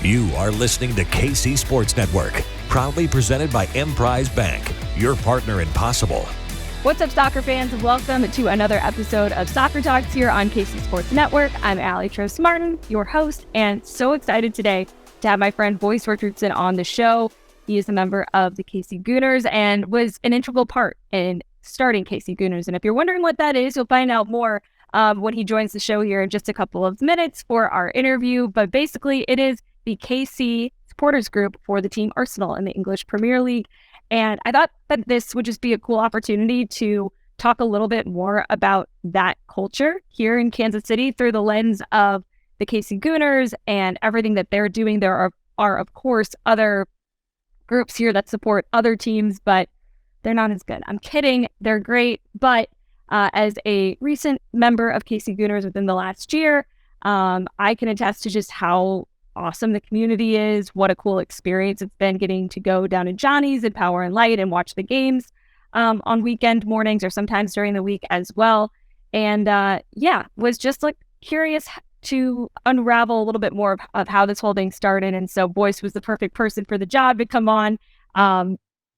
You are listening to KC Sports Network, proudly presented by Emprise Bank, your partner in possible. What's up, soccer fans? Welcome to another episode of Soccer Talks here on KC Sports Network. I'm Aly Trost Martin, your host, and so excited today to have my friend Boyce Richardson on the show. He is a member of the KC Gooners and was an integral part in starting KC Gooners. And if you're wondering what that is, you'll find out more when he joins the show here in just a couple of minutes for our interview. But basically, it is the KC supporters group for the team Arsenal in the English Premier League. And I thought that this would just be a cool opportunity to talk a little bit more about that culture here in Kansas City through the lens of the KC Gooners and everything that they're doing. There are of course, other groups here that support other teams, but they're not as good. I'm kidding. They're great. But as a recent member of KC Gooners within the last year, I can attest to just how awesome the community is. What a cool experience it's been getting to go down to Johnny's and Power and Light and watch the games on weekend mornings or sometimes during the week as well. And was just like curious to unravel a little bit more of how this whole thing started. And so Boyce was the perfect person for the job to come on.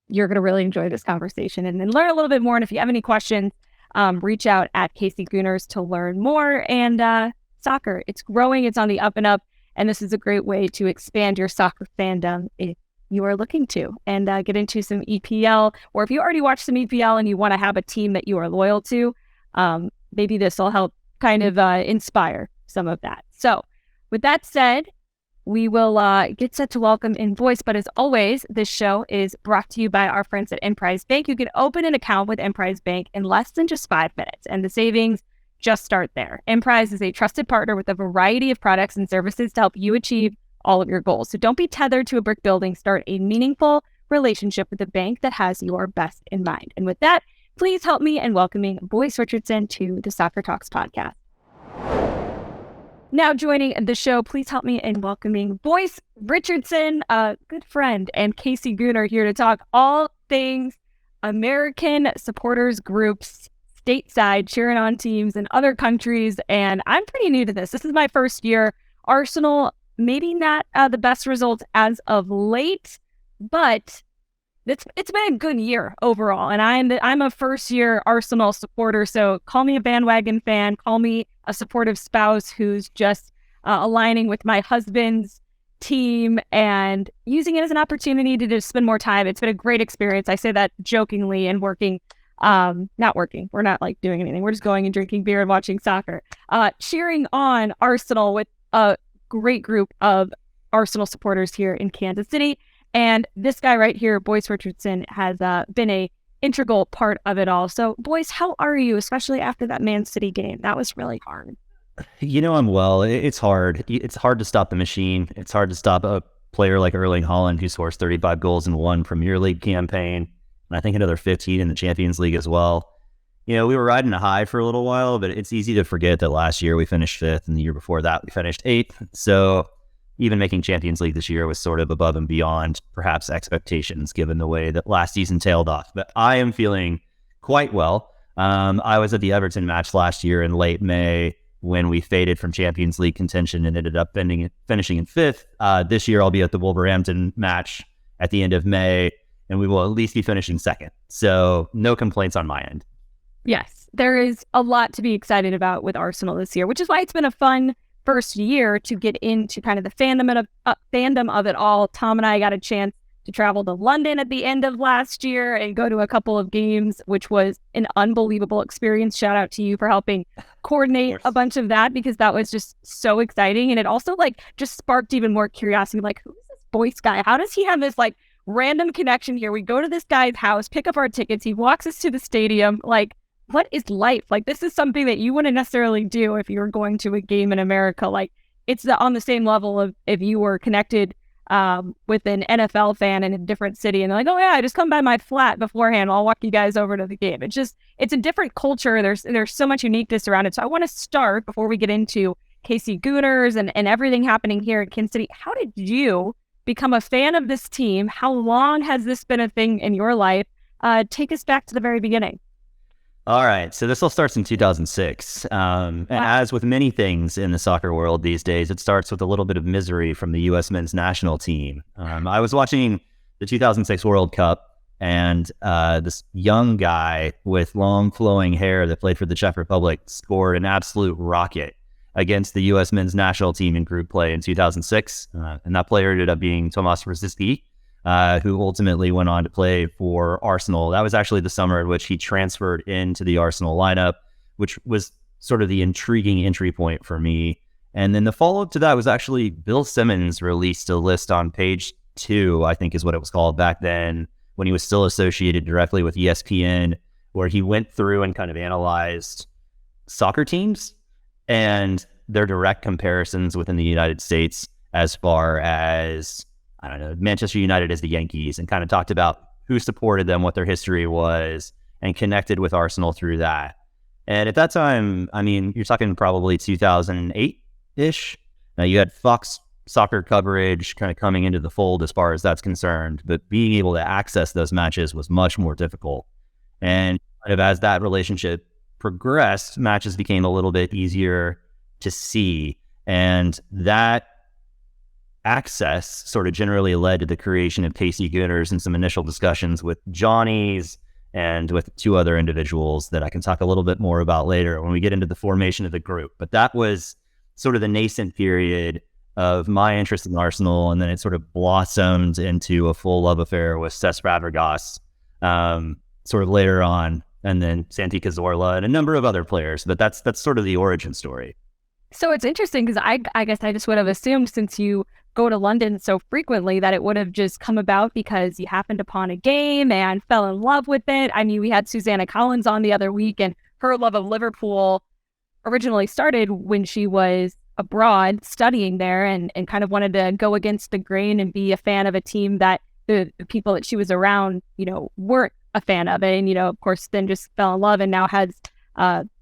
You're going to really enjoy this conversation and then learn a little bit more. And if you have any questions, reach out at KC Gooners to learn more. And soccer, it's growing. It's on the up and up. And this is a great way to expand your soccer fandom if you are looking to and get into some EPL. Or if you already watched some EPL and you want to have a team that you are loyal to, maybe this will help kind of inspire some of that. So with that said, we will get set to welcome in Boyce. But as always, this show is brought to you by our friends at Emprise Bank. You can open an account with Emprise Bank in less than just 5 minutes. And the savings just start there. Emprise is a trusted partner with a variety of products and services to help you achieve all of your goals. So don't be tethered to a brick building. Start a meaningful relationship with a bank that has your best in mind. And with that, please help me in welcoming Boyce Richardson to the Soccer Talks podcast. Now joining the show, please help me in welcoming Boyce Richardson, a good friend and KC Gooner, here to talk all things American supporters groups stateside, cheering on teams in other countries. And I'm pretty new to this. This is my first year. Arsenal, maybe not the best results as of late, but it's been a good year overall. And I'm a first year Arsenal supporter. So call me a bandwagon fan, call me a supportive spouse who's just aligning with my husband's team and using it as an opportunity to just spend more time. It's been a great experience. I say that jokingly and not working. We're not like doing anything. We're just going and drinking beer and watching soccer, cheering on Arsenal with a great group of Arsenal supporters here in Kansas City. And this guy right here, Boyce Richardson, has been a integral part of it all. So Boyce, how are you, especially after that Man City game? That was really hard. You know, I'm well. It's hard. It's hard to stop the machine. It's hard to stop a player like Erling Haaland, who scores 35 goals in one Premier League campaign. And I think another 15 in the Champions League as well. You know, we were riding a high for a little while, but it's easy to forget that last year we finished 5th, and the year before that we finished 8th. So even making Champions League this year was sort of above and beyond perhaps expectations, given the way that last season tailed off. But I am feeling quite well. I was at the Everton match last year in late May when we faded from Champions League contention and ended up finishing in 5th. This year I'll be at the Wolverhampton match at the end of May, and we will at least be finishing 2nd. So no complaints on my end. Yes, there is a lot to be excited about with Arsenal this year, which is why it's been a fun first year to get into kind of the fandom of it all. Tom and I got a chance to travel to London at the end of last year and go to a couple of games, which was an unbelievable experience. Shout out to you for helping coordinate a bunch of that, because that was just so exciting. And it also just sparked even more curiosity. Like, who's this Boyce guy? How does he have this random connection here? We go to this guy's house, pick up our tickets. He walks us to the stadium. What is life? This is something that you wouldn't necessarily do if you were going to a game in America. It's on the same level of if you were connected with an NFL fan in a different city and they're like, oh yeah, I just come by my flat beforehand. I'll walk you guys over to the game. It's a different culture. There's so much uniqueness around it. So I want to start before we get into KC Gooners and everything happening here at Kansas City. How did you become a fan of this team? How long has this been a thing in your life? Take us back to the very beginning. All right, so this all starts in 2006. And as with many things in the soccer world these days, it starts with a little bit of misery from the U.S. men's national team. I was watching the 2006 World Cup, and this young guy with long flowing hair that played for the Czech Republic scored an absolute rocket against the U.S. men's national team in group play in 2006. And that player ended up being Tomáš Rosický, who ultimately went on to play for Arsenal. That was actually the summer in which he transferred into the Arsenal lineup, which was sort of the intriguing entry point for me. And then the follow-up to that was actually Bill Simmons released a list on page 2, I think is what it was called back then, when he was still associated directly with ESPN, where he went through and kind of analyzed soccer teams and their direct comparisons within the United States as far as, I don't know, Manchester United as the Yankees, and kind of talked about who supported them, what their history was, and connected with Arsenal through that. And at that time, I mean, you're talking probably 2008-ish. Now, you had Fox soccer coverage kind of coming into the fold as far as that's concerned, but being able to access those matches was much more difficult. And kind of as that relationship progressed, matches became a little bit easier to see. And that access sort of generally led to the creation of KC Gooners and some initial discussions with Johnny's and with 2 other individuals that I can talk a little bit more about later when we get into the formation of the group. But that was sort of the nascent period of my interest in Arsenal, and then it sort of blossomed into a full love affair with Cesc Fabregas sort of later on, and then Santi Cazorla and a number of other players. But that's sort of the origin story. So it's interesting because I guess I just would have assumed, since you go to London so frequently, that it would have just come about because you happened upon a game and fell in love with it. I mean, we had Susanna Collins on the other week, and her love of Liverpool originally started when she was abroad studying there and kind of wanted to go against the grain and be a fan of a team that the people that she was around, weren't a fan of it. And, of course, then just fell in love and now has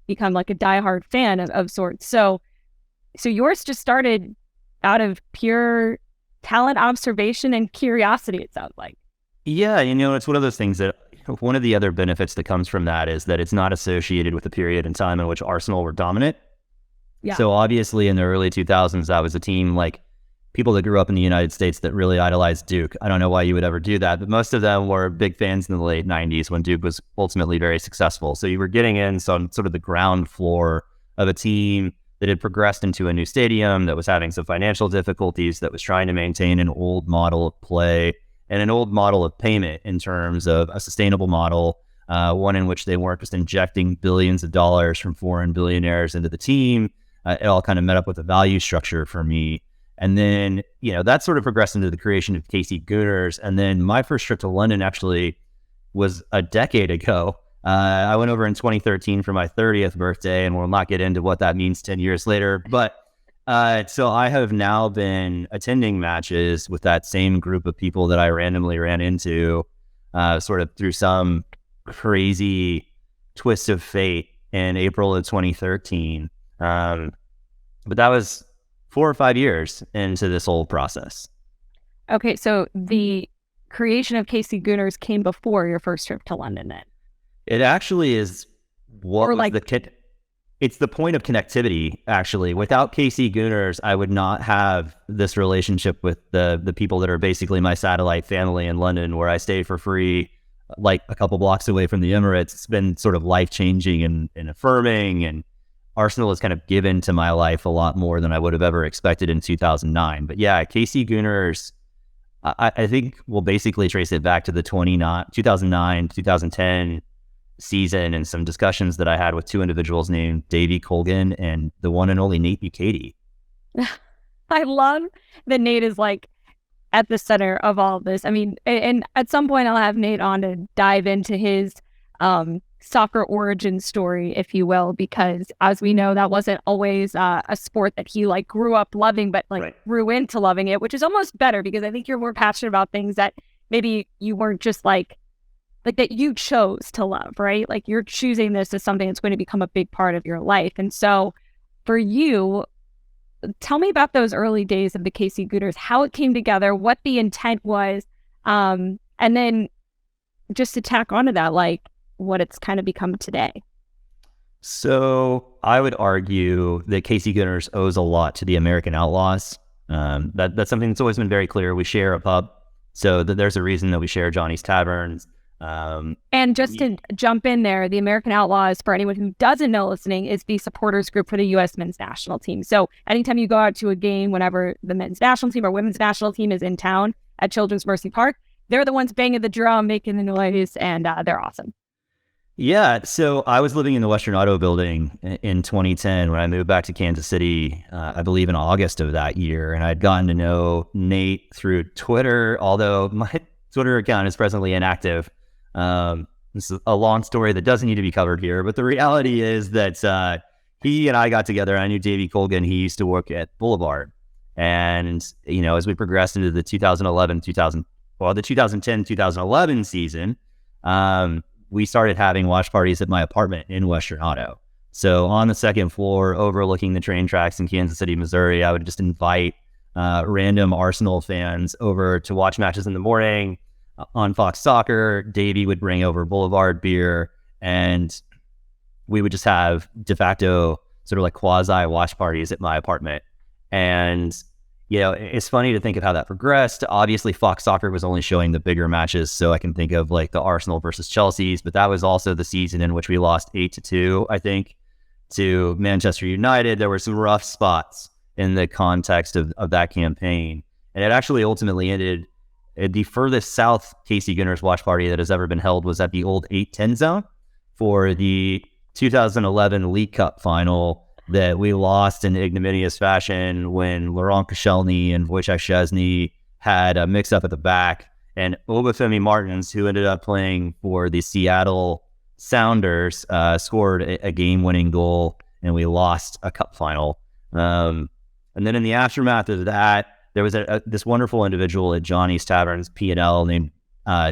become like a diehard fan of sorts. So yours just started out of pure talent observation and curiosity, it sounds like. Yeah, it's one of those things that one of the other benefits that comes from that is that it's not associated with a period in time in which Arsenal were dominant. Yeah. So obviously in the early 2000s, that was a team like people that grew up in the United States that really idolized Duke. I don't know why you would ever do that, but most of them were big fans in the late 90s when Duke was ultimately very successful. So you were getting in on sort of the ground floor of a team that had progressed into a new stadium, that was having some financial difficulties, that was trying to maintain an old model of play and an old model of payment in terms of a sustainable model, one in which they weren't just injecting billions of dollars from foreign billionaires into the team. It all kind of met up with a value structure for me. And then, that sort of progressed into the creation of KC Gooners. And then my first trip to London actually was a decade ago. I went over in 2013 for my 30th birthday, and we'll not get into what that means 10 years later. But so I have now been attending matches with that same group of people that I randomly ran into sort of through some crazy twist of fate in April of 2013. But that was 4 or 5 years into this whole process. Okay, so the creation of KC Gooners came before your first trip to London then? It actually is it's the point of connectivity, actually. Without KC Gooners, I would not have this relationship with the people that are basically my satellite family in London, where I stay for free, like a couple blocks away from the Emirates. It's been sort of life-changing and affirming, and Arsenal has kind of given to my life a lot more than I would have ever expected in 2009. But yeah, KC Gooners, I think we'll basically trace it back to the 2009, 2010 season and some discussions that I had with 2 individuals named Davey Colgan and the one and only Nate Bukaty. I love that Nate is like at the center of all of this. I mean, and at some point I'll have Nate on to dive into his soccer origin story, if you will, because as we know, that wasn't always a sport that he like grew up loving, but grew into loving it, which is almost better because I think you're more passionate about things that maybe you weren't just like that you chose to love, right? Like you're choosing this as something that's going to become a big part of your life. And so for you, tell me about those early days of the KC Gooners, how it came together, what the intent was, and then just to tack onto that, like what it's kind of become today. So I would argue that KC Gooners owes a lot to the American Outlaws. That's something that's always been very clear. We share a pub, so there's a reason that we share Johnny's Taverns. And just to jump in there, the American Outlaws, for anyone who doesn't know listening, is the supporters group for the U.S. men's national team. So anytime you go out to a game, whenever the men's national team or women's national team is in town at Children's Mercy Park, they're the ones banging the drum, making the noise, and they're awesome. Yeah, so I was living in the Western Auto Building in 2010 when I moved back to Kansas City, I believe in August of that year. And I'd gotten to know Nate through Twitter, although my Twitter account is presently inactive. This is a long story that doesn't need to be covered here, but the reality is that he and I got together. I knew Davey Colgan. He used to work at Boulevard. And, as we progressed into the 2010-2011 season, we started having watch parties at my apartment in Western Auto. So on the second floor overlooking the train tracks in Kansas City, Missouri, I would just invite random Arsenal fans over to watch matches in the morning. On Fox Soccer, Davey would bring over Boulevard beer, and we would just have de facto sort of like quasi watch parties at my apartment. And, it's funny to think of how that progressed. Obviously, Fox Soccer was only showing the bigger matches, so I can think of like the Arsenal versus Chelsea's, but that was also the season in which we lost 8-2, I think, to Manchester United. There were some rough spots in the context of that campaign. And it actually ultimately ended. The furthest south KC Gooners watch party that has ever been held was at the old 8-10 zone for the 2011 League Cup final that we lost in ignominious fashion when Laurent Koscielny and Wojciech Szczesny had a mix-up at the back. And Obafemi Martins, who ended up playing for the Seattle Sounders, scored a game-winning goal, and we lost a cup final. And then in the aftermath of that, there was this wonderful individual at Johnny's Taverns, P&L, named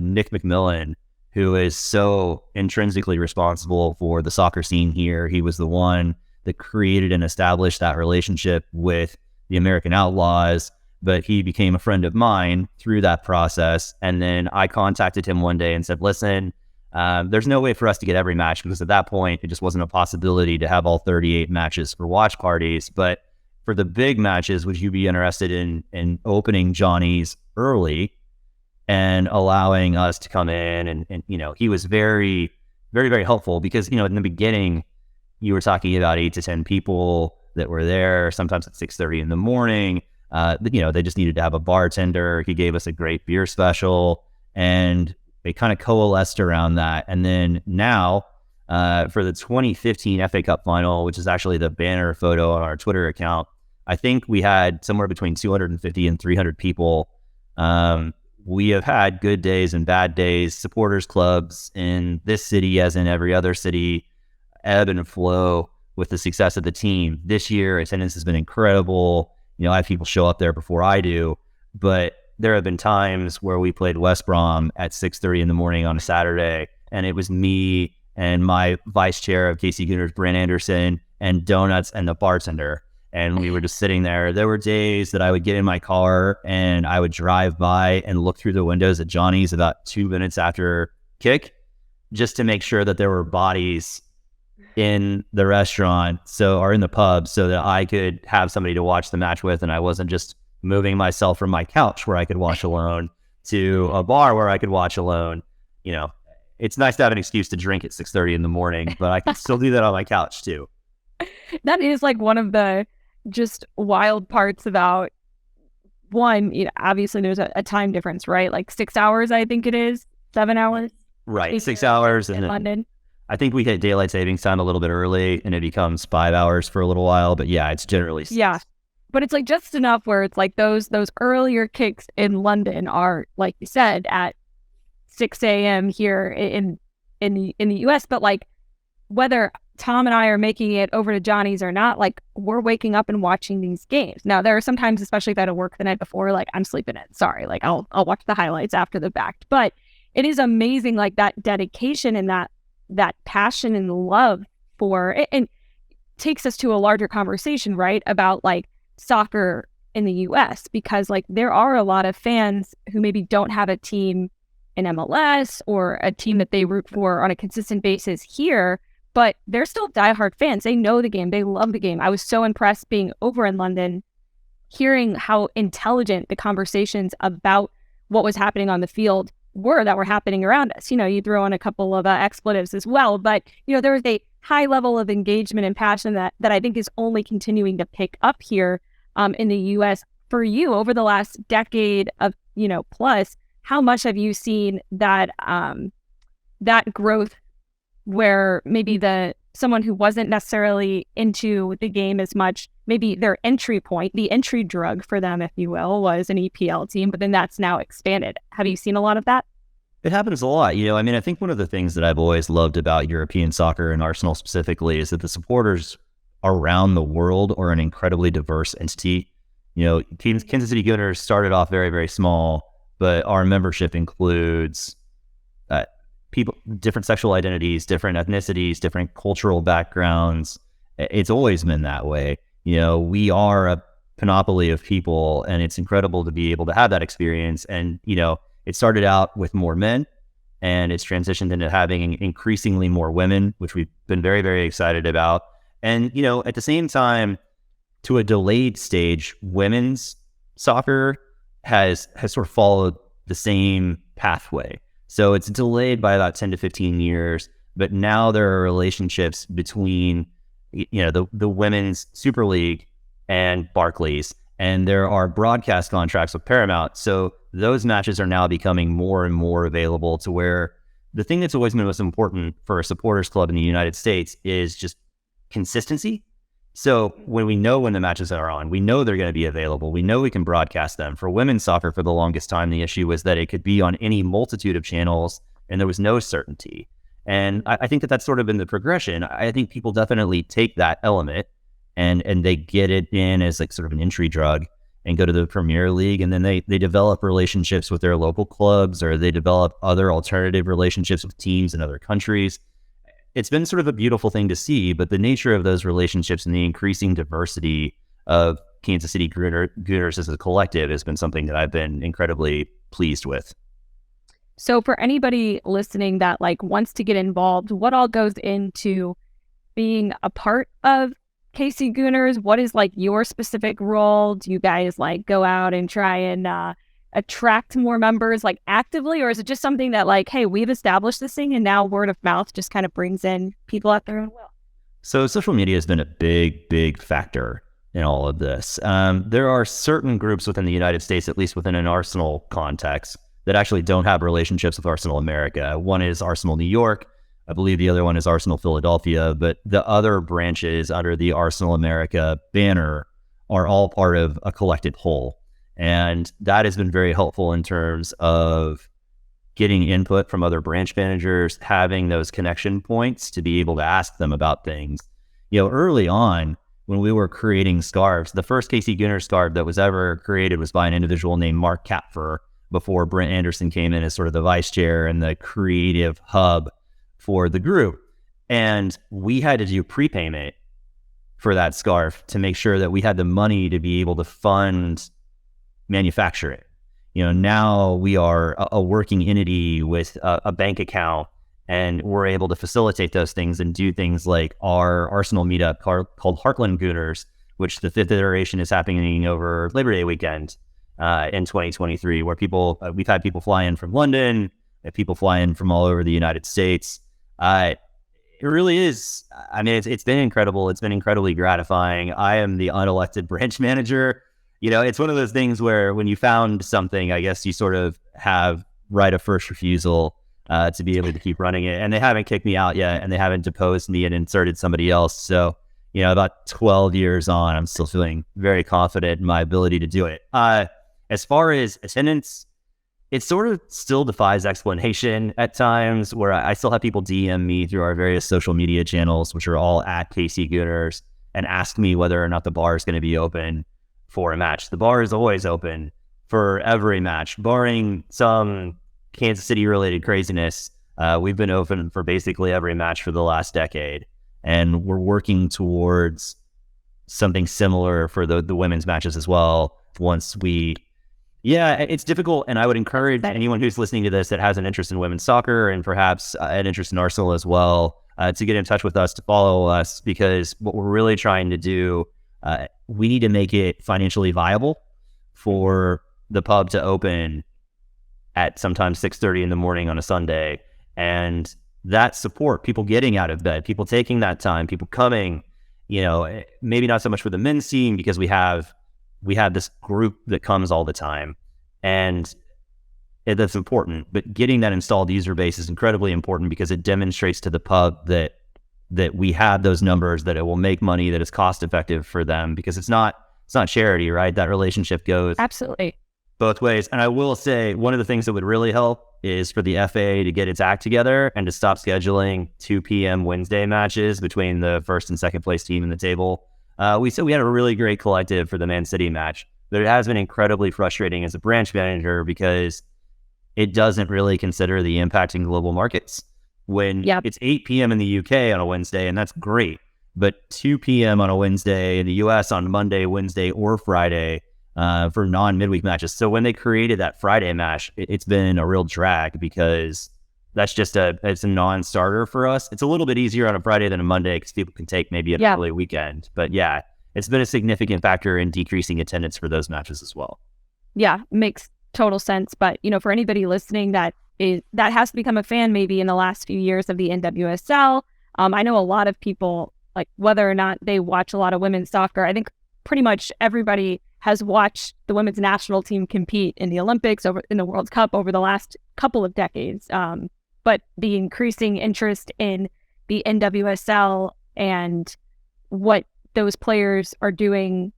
Nick McMillan, who is so intrinsically responsible for the soccer scene here. He was the one that created and established that relationship with the American Outlaws, but he became a friend of mine through that process. And then I contacted him one day and said, listen, there's no way for us to get every match, because at that point, it just wasn't a possibility to have all 38 matches for watch parties. But for the big matches, would you be interested in opening Johnny's early and allowing us to come in? And he was very, very, very helpful because, in the beginning, you were talking about 8 to 10 people that were there, sometimes at 6:30 in the morning. They just needed to have a bartender. He gave us a great beer special, and they kind of coalesced around that. And then now, for the 2015 FA Cup final, which is actually the banner photo on our Twitter account, I think we had somewhere between 250 and 300 people. We have had good days and bad days. Supporters clubs in this city, as in every other city, ebb and flow with the success of the team. This year, attendance has been incredible. I have people show up there before I do, but there have been times where we played West Brom at 6:30 in the morning on a Saturday, and it was me and my vice chair of KC Gooners, Brent Anderson, and donuts and the bartender. And we were just sitting there. There were days that I would get in my car and I would drive by and look through the windows at Johnny's about 2 minutes after kick, just to make sure that there were bodies in the restaurant, or in the pub, so that I could have somebody to watch the match with, and I wasn't just moving myself from my couch where I could watch alone to a bar where I could watch alone. It's nice to have an excuse to drink at 6:30 in the morning, but I can still do that on my couch too. That is like one of the just wild parts about one, obviously there's a time difference, right? Like 6 hours, I think it is, 7 hours. Right, 6 hours. In London. I think we hit daylight savings time a little bit early, and it becomes 5 hours for a little while, but yeah, it's generally 6. Yeah. But it's like just enough where it's like those earlier kicks in London are, like you said, at 6 a.m. here in the US, but like whether Tom and I are making it over to Johnny's or not, like we're waking up and watching these games. Now there are sometimes, especially if I had to work the night before, like I'm sleeping in. Sorry, like I'll watch the highlights after the fact. But it is amazing, like that dedication and that passion and love for it, and takes us to a larger conversation, right, about like soccer in the US, because like there are a lot of fans who maybe don't have a team in MLS or a team that they root for on a consistent basis here, but they're still diehard fans. They know the game. They love the game. I was so impressed being over in London, hearing how intelligent the conversations about what was happening on the field that were happening around us. You throw in a couple of expletives as well, but there was a high level of engagement and passion that I think is only continuing to pick up here in the U.S. For you over the last decade of plus, how much have you seen that that growth where maybe someone who wasn't necessarily into the game as much, maybe their entry point, the entry drug for them, if you will, was an EPL team, but then that's now expanded. Have you seen a lot of that? It happens a lot. I think one of the things that I've always loved about European soccer and Arsenal specifically is that the supporters around the world are an incredibly diverse entity. Kansas City Gooners started off very, very small, but our membership includes people, different sexual identities, different ethnicities, different cultural backgrounds. It's always been that way. We are a panoply of people, and it's incredible to be able to have that experience. And, it started out with more men, and it's transitioned into having increasingly more women, which we've been very, very excited about. And, at the same time, to a delayed stage, women's soccer has sort of followed the same pathway. So it's delayed by about 10 to 15 years, but now there are relationships between, the Women's Super League and Barclays, and there are broadcast contracts with Paramount. So those matches are now becoming more and more available, to where the thing that's always been most important for a supporters club in the United States is just consistency. So when we know when the matches are on, we know they're going to be available. We know we can broadcast them. For women's soccer, for the longest time, the issue was that it could be on any multitude of channels, and there was no certainty. And I think that that's sort of been the progression. I think people definitely take that element and they get it in as like sort of an entry drug and go to the Premier League, and then they develop relationships with their local clubs, or they develop other alternative relationships with teams in other countries. It's been sort of a beautiful thing to see, but the nature of those relationships and the increasing diversity of Kansas City Gooners as a collective has been something that I've been incredibly pleased with. So for anybody listening that wants to get involved, what all goes into being a part of KC Gooners? What is your specific role? Do you guys go out and try and attract more members actively, or is it just something that hey, we've established this thing and now word of mouth just kind of brings in people at their own will? So social media has been a big factor in all of this. There are certain groups within the United States, at least within an Arsenal context, that actually don't have relationships with Arsenal America. One is Arsenal New York. I believe the other one is Arsenal Philadelphia, but the other branches under the Arsenal America banner are all part of a collective whole. And that has been very helpful in terms of getting input from other branch managers, having those connection points to be able to ask them about things. Early on, when we were creating scarves, the first KC Gooners scarf that was ever created was by an individual named Mark Kapfer, before Brent Anderson came in as sort of the vice chair and the creative hub for the group. And we had to do prepayment for that scarf to make sure that we had the money to be able to fund manufacture it. Now we are a working entity with a bank account, and we're able to facilitate those things and do things like our Arsenal meetup called Heartland Gooners, which the 5th iteration is happening over Labor Day weekend in 2023, where we've had people fly in from London, people fly in from all over the United States. It really is. It's been incredible. It's been incredibly gratifying. I am the unelected branch manager. It's one of those things where when you found something, I guess you sort of have right of first refusal to be able to keep running it. And they haven't kicked me out yet, and they haven't deposed me and inserted somebody else. So, about 12 years on, I'm still feeling very confident in my ability to do it. As far as attendance, it sort of still defies explanation at times, where I still have people DM me through our various social media channels, which are all at KC Gooners, and ask me whether or not the bar is going to be open for a match. The bar is always open for every match, barring some Kansas City related craziness. We've been open for basically every match for the last decade, and we're working towards something similar for the women's matches as well. It's difficult, and I would encourage anyone who's listening to this that has an interest in women's soccer and perhaps an interest in Arsenal as well. to get in touch with us, to follow us, because what we're really trying to do, we need to make it financially viable for the pub to open at sometimes 6:30 in the morning on a Sunday. And that support, people getting out of bed, people taking that time, people coming, maybe not so much for the men's team, because we have this group that comes all the time, and that's important. But getting that installed user base is incredibly important, because it demonstrates to the pub that we have those numbers, that it will make money, that is cost effective for them, because it's not charity, right? That relationship goes Absolutely both ways. And I will say, one of the things that would really help is for the FA to get its act together and to stop scheduling 2 p.m. Wednesday matches between the first and second place team in the table. We had a really great collective for the Man City match, but it has been incredibly frustrating as a branch manager, because it doesn't really consider the impact in global markets. When it's 8 p.m. in the UK on a Wednesday, and that's great, but 2 p.m. on a Wednesday in the US on Monday, Wednesday, or Friday for non-midweek matches. So when they created that Friday match, it's been a real drag, because that's just it's a non-starter for us. It's a little bit easier on a Friday than a Monday, because people can take maybe an early weekend. But it's been a significant factor in decreasing attendance for those matches as well. Yeah, makes total sense. But, for anybody listening that has become a fan maybe in the last few years of the NWSL, I know a lot of people, like, whether or not they watch a lot of women's soccer, I think pretty much everybody has watched the women's national team compete in the Olympics, in the World Cup over the last couple of decades. But the increasing interest in the NWSL and what those players are doing,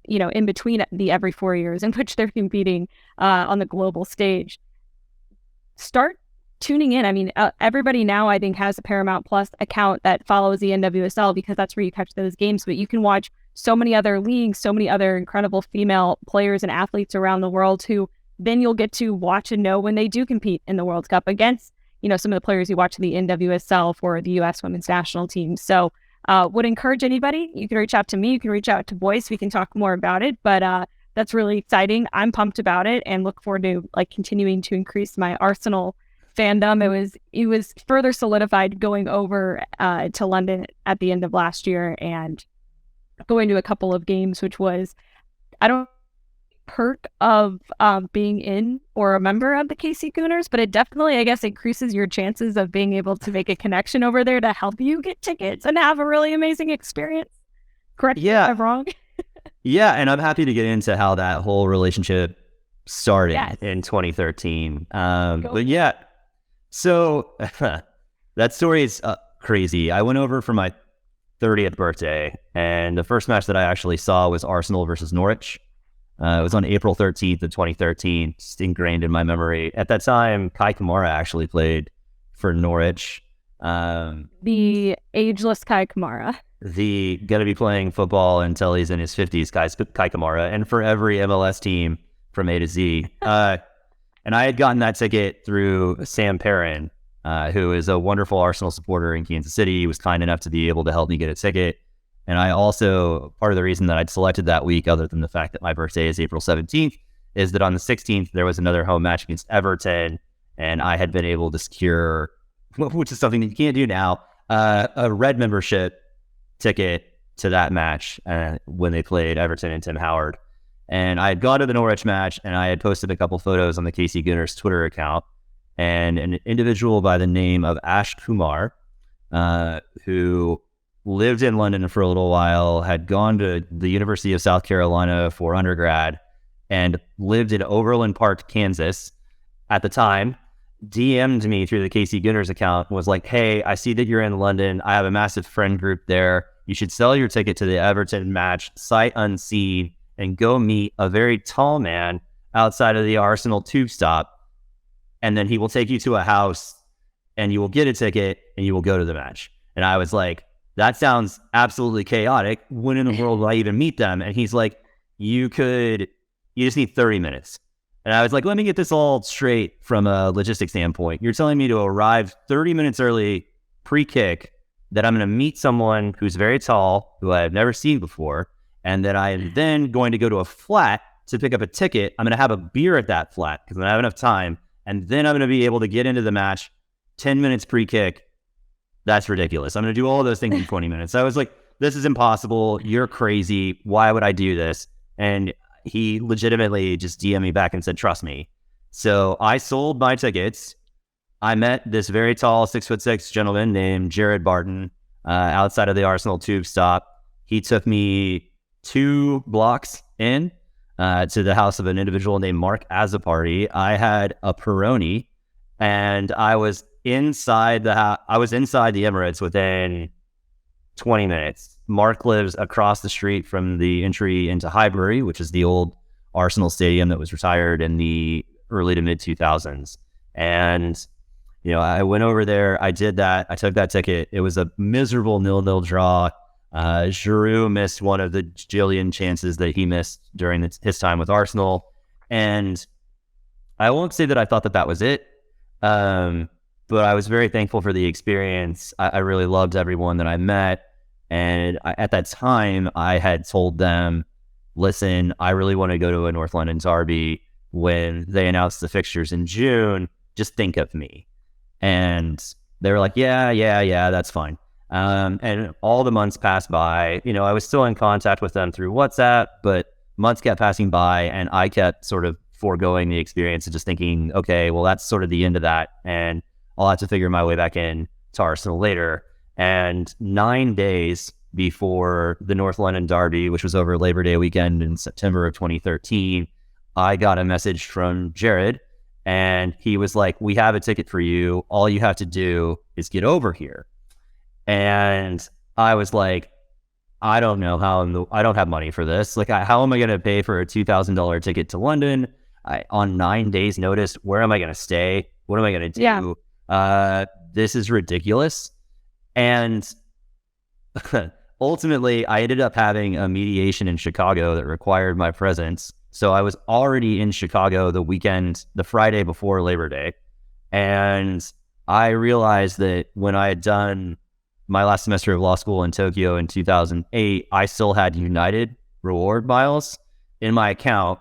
in between the every 4 years in which they're competing on the global stage, start tuning in. I mean, everybody now, I think, has a Paramount Plus account that follows the NWSL, because that's where you catch those games. But you can watch so many other leagues, so many other incredible female players and athletes around the world, who then you'll get to watch and know when they do compete in the World Cup against, some of the players you watch in the NWSL for the U.S. women's national team. So would encourage anybody. You can reach out to me. You can reach out to Boyce. We can talk more about it. But that's really exciting. I'm pumped about it and look forward to continuing to increase my Arsenal fandom. It was further solidified going over to London at the end of last year and going to a couple of games, which was, I don't perk of being in or a member of the KC Gooners, but it definitely, I guess, increases your chances of being able to make a connection over there to help you get tickets and have a really amazing experience. Correct me if I'm wrong. Yeah, and I'm happy to get into how that whole relationship started in 2013. But yeah, so that story is crazy. I went over for my 30th birthday, and the first match that I actually saw was Arsenal versus Norwich. It was on April 13th of 2013, just ingrained in my memory. At that time, Kai Kamara actually played for Norwich. The ageless Kai Kamara. The going to be playing football until he's in his 50s, Kai Kamara, and for every MLS team from A to Z. And I had gotten that ticket through Sam Perrin, who is a wonderful Arsenal supporter in Kansas City. He was kind enough to be able to help me get a ticket. And I also, part of the reason that I'd selected that week, other than the fact that my birthday is April 17th, is that on the 16th, there was another home match against Everton, and I had been able to secure, which is something that you can't do now, a red membership ticket to that match when they played Everton and Tim Howard. And I had gone to the Norwich match, and I had posted a couple photos on the KC Gooners Twitter account, and an individual by the name of Ash Kumar, who lived in London for a little while, had gone to the University of South Carolina for undergrad, and lived in Overland Park, Kansas at the time, DM'd me through the KC Gooners account, was like, hey, I see that you're in London. I have a massive friend group there. You should sell your ticket to the Everton match, sight unseen, and go meet a very tall man outside of the Arsenal tube stop. And then he will take you to a house, and you will get a ticket, and you will go to the match. And I was like, that sounds absolutely chaotic. When in the world will I even meet them? And he's like, you just need 30 minutes. And I was like, let me get this all straight from a logistics standpoint. You're telling me to arrive 30 minutes early, pre-kick, that I'm going to meet someone who's very tall, who I've never seen before, and that I am then going to go to a flat to pick up a ticket. I'm going to have a beer at that flat because I don't have enough time. And then I'm going to be able to get into the match 10 minutes pre-kick that's ridiculous. I'm going to do all of those things in 20 minutes. So I was like, this is impossible. You're crazy. Why would I do this? And he legitimately just DM'd me back and said, trust me. So I sold my tickets. I met this very tall 6'6" gentleman named Jared Barton outside of the Arsenal tube stop. He took me 2 blocks in to the house of an individual named Mark Azzopardi. I had a Peroni, and I was inside the Emirates within 20 minutes. Mark lives across the street from the entry into Highbury, which is the old Arsenal stadium that was retired in the early to mid 2000s. And I went over there. I did that. I took that ticket. It was a miserable 0-0 draw. Giroud missed one of the jillion chances that he missed during his time with Arsenal. And I won't say that I thought that was it, but I was very thankful for the experience. I really loved everyone that I met. And at that time, I had told them, listen, I really want to go to a North London derby. When they announced the fixtures in June, just think of me. And they were like, yeah, that's fine. And all the months passed by. I was still in contact with them through WhatsApp, but months kept passing by, and I kept sort of foregoing the experience and just thinking, okay, well, that's sort of the end of that, and I'll have to figure my way back in to Arsenal later. And 9 days before the North London derby, which was over Labor Day weekend in September of 2013, I got a message from Jared, and he was like, we have a ticket for you. All you have to do is get over here. And I was like, I don't know how I don't have money for this. Like, how am I going to pay for a $2,000 ticket to London on 9 days notice? Where am I going to stay? What am I going to do? Yeah. This is ridiculous. And ultimately, I ended up having a mediation in Chicago that required my presence. So I was already in Chicago the Friday before Labor Day. And I realized that when I had done my last semester of law school in Tokyo in 2008, I still had United reward miles in my account.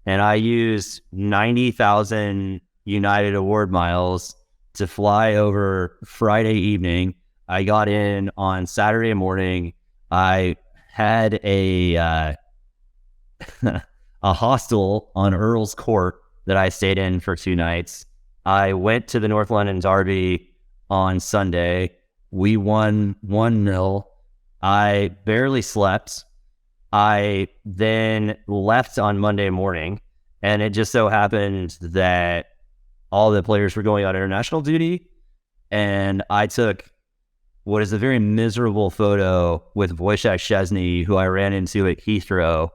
And I used 90,000 United award miles to fly over Friday evening. I got in on Saturday morning. I had a hostel on Earl's Court that I stayed in for 2 nights. I went to the North London derby on Sunday. We won 1-0. I barely slept. I then left on Monday morning, and it just so happened that all the players were going on international duty, and I took what is a very miserable photo with Wojciech Szczesny, who I ran into at Heathrow,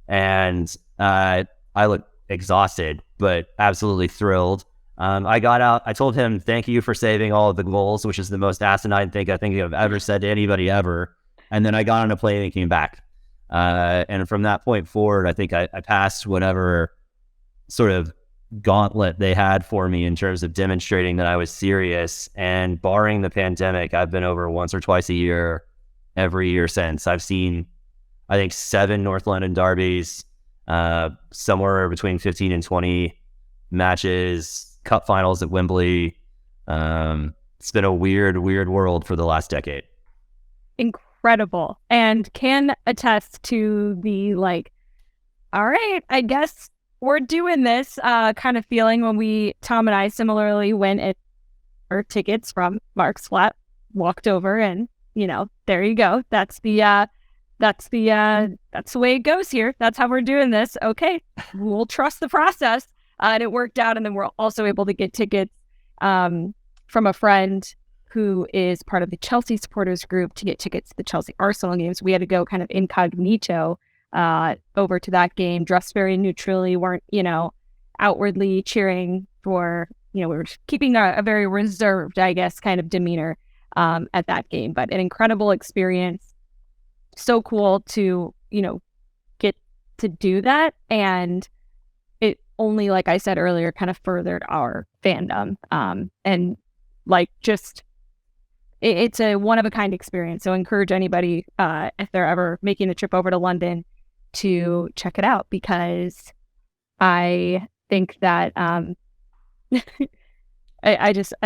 and I looked exhausted, but absolutely thrilled. I got out. I told him, thank you for saving all of the goals, which is the most asinine thing I think I've ever said to anybody ever. And then I got on a plane and came back. And from that point forward, I think I passed whatever sort of gauntlet they had for me in terms of demonstrating that I was serious. And barring the pandemic, I've been over once or twice a year, every year since. I've seen, I think, 7 North London derbies, somewhere between 15 and 20 matches, cup finals at Wembley. It's been a weird world for the last decade. Incredible. And can attest to the all right, I guess we're doing this kind of feeling when Tom and I similarly went at our tickets from Mark's flat, walked over, and there you go. That's the way it goes here. That's how we're doing this. Okay, we'll trust the process. And it worked out. And then we're also able to get tickets from a friend who is part of the Chelsea supporters group to get tickets to the Chelsea Arsenal games. We had to go kind of incognito over to that game, dressed very neutrally, weren't, outwardly cheering for, we were keeping a very reserved, I guess, kind of demeanor at that game. But an incredible experience. So cool to, get to do that. And only, like I said earlier, kind of furthered our fandom. And it's a one-of-a-kind experience. So encourage anybody, if they're ever making the trip over to London, to check it out, because I think that I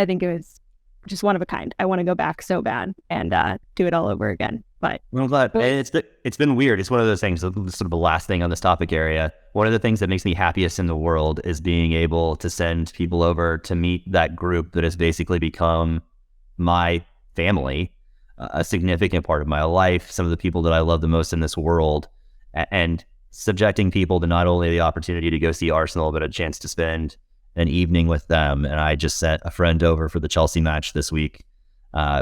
think it was just one of a kind. I want to go back so bad and do it all over again. But well, I'm glad. It's been weird. It's one of those things, sort of the last thing on this topic area. One of the things that makes me happiest in the world is being able to send people over to meet that group that has basically become my family, a significant part of my life, some of the people that I love the most in this world, and subjecting people to not only the opportunity to go see Arsenal, but a chance to spend an evening with them. And I just sent a friend over for the Chelsea match this week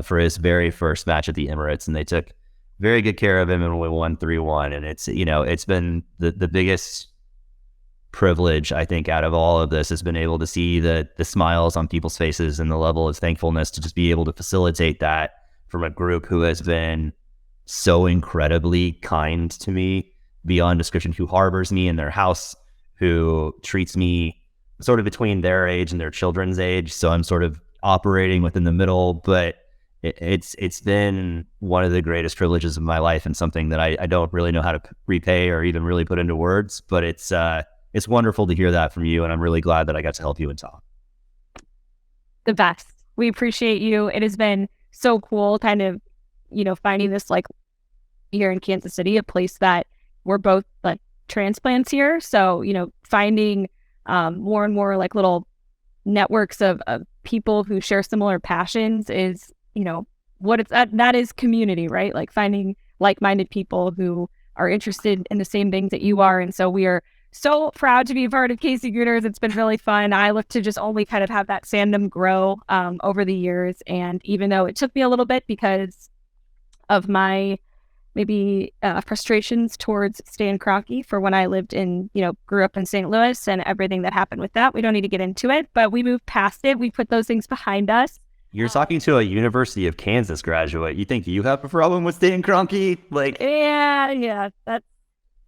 for his very first match at the Emirates, and they took very good care of him, and we won 3-1. And it's been the biggest privilege, I think, out of all of this has been able to see the smiles on people's faces and the level of thankfulness to just be able to facilitate that from a group who has been so incredibly kind to me beyond description, who harbors me in their house, who treats me sort of between their age and their children's age. So I'm sort of operating within the middle, but it's been one of the greatest privileges of my life, and something that I don't really know how to repay or even really put into words, but it's wonderful to hear that from you. And I'm really glad that I got to help you and Tom. The best. We appreciate you. It has been so cool kind of, finding this like here in Kansas City, a place that we're both like transplants here. So, finding more and more like little networks of people who share similar passions is, what it's that is community, right? Like finding like-minded people who are interested in the same things that you are. And so we are so proud to be a part of KC Gooners. It's been really fun. I look to just only kind of have that fandom grow over the years. And even though it took me a little bit because of my maybe frustrations towards Stan Kroenke for when I lived in, grew up in St. Louis and everything that happened with that. We don't need to get into it, but we moved past it. We put those things behind us. You're talking to a University of Kansas graduate. You think you have a problem with Stan Kroenke? Yeah,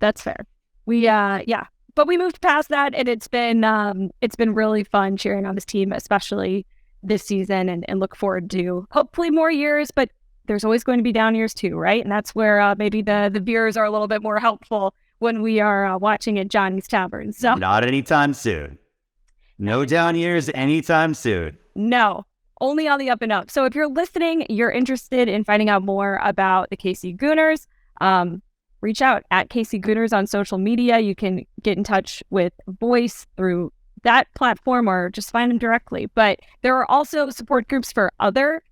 that's fair. But we moved past that, and it's been really fun cheering on this team, especially this season, and look forward to hopefully more years, but there's always going to be down years too, right? And that's where maybe the viewers are a little bit more helpful when we are watching at Johnny's Tavern. So not anytime soon. No down years anytime soon. No, only on the up and up. So if you're listening, you're interested in finding out more about the KC Gooners, reach out at KC Gooners on social media. You can get in touch with Boyce through that platform or just find him directly. But there are also support groups for other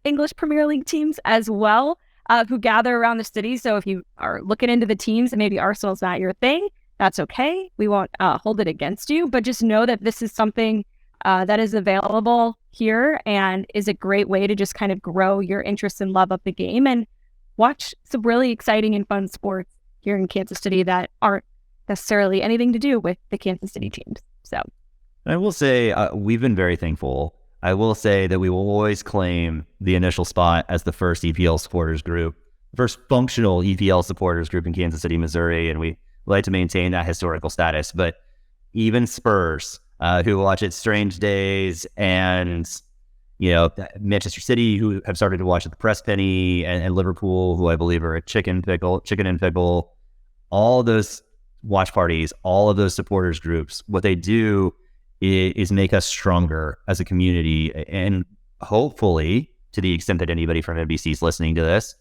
English Premier League teams as well, who gather around the city. So if you are looking into the teams and maybe Arsenal's not your thing, that's okay. We won't hold it against you, but just know that this is something that is available here and is a great way to just kind of grow your interest and love of the game and watch some really exciting and fun sports here in Kansas City that aren't necessarily anything to do with the Kansas City teams. So I will say we've been very thankful. I will say that we will always claim the initial spot as the first EPL supporters group, first functional EPL supporters group in Kansas City, Missouri, and we like to maintain that historical status. But even Spurs, who watch it strange days, and Manchester City, who have started to watch at the Press Penny, and Liverpool, who I believe are at Chicken and Pickle, all those watch parties, all of those supporters groups, what they do is make us stronger as a community. And hopefully, to the extent that anybody from NBC is listening to this,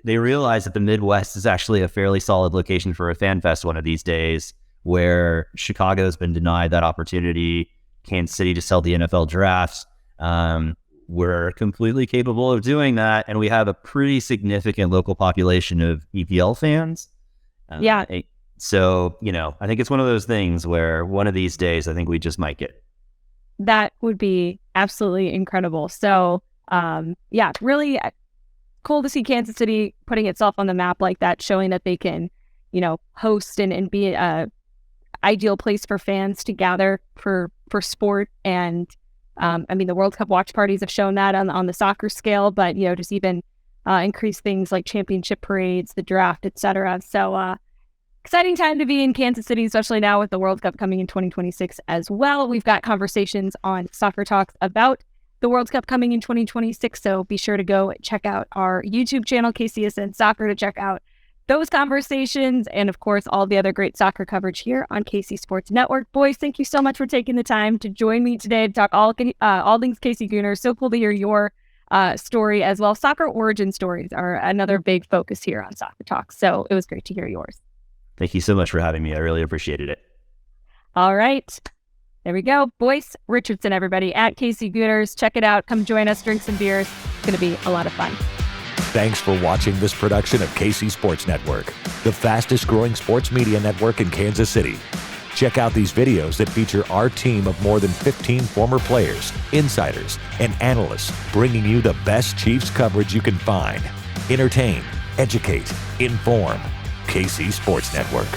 they realize that the Midwest is actually a fairly solid location for a fan fest one of these days, where Chicago's been denied that opportunity. Kansas City just held the NFL draft. We're completely capable of doing that, and we have a pretty significant local population of EPL fans. Yeah. So, I think it's one of those things where one of these days, I think we just might get it. That would be absolutely incredible. So, really cool to see Kansas City putting itself on the map like that, showing that they can, host and be a ideal place for fans to gather for sport. And, the World Cup watch parties have shown that on the soccer scale, but, just even increase things like championship parades, the draft, etc. So, exciting time to be in Kansas City, especially now with the World Cup coming in 2026 as well. We've got conversations on Soccer Talks about the World Cup coming in 2026, so be sure to go check out our YouTube channel, KCSN Soccer, to check out those conversations and, of course, all the other great soccer coverage here on KC Sports Network. Boyce, thank you so much for taking the time to join me today to talk all things KC Gooners. So cool to hear your story as well. Soccer origin stories are another big focus here on Soccer Talk. So it was great to hear yours. Thank you so much for having me. I really appreciated it. All right. There we go. Boyce Richardson, everybody, at KC Gooners. Check it out. Come join us, drink some beers. It's going to be a lot of fun. Thanks for watching this production of KC Sports Network, the fastest growing sports media network in Kansas City. Check out these videos that feature our team of more than 15 former players, insiders, and analysts bringing you the best Chiefs coverage you can find. Entertain, educate, inform. KC Sports Network.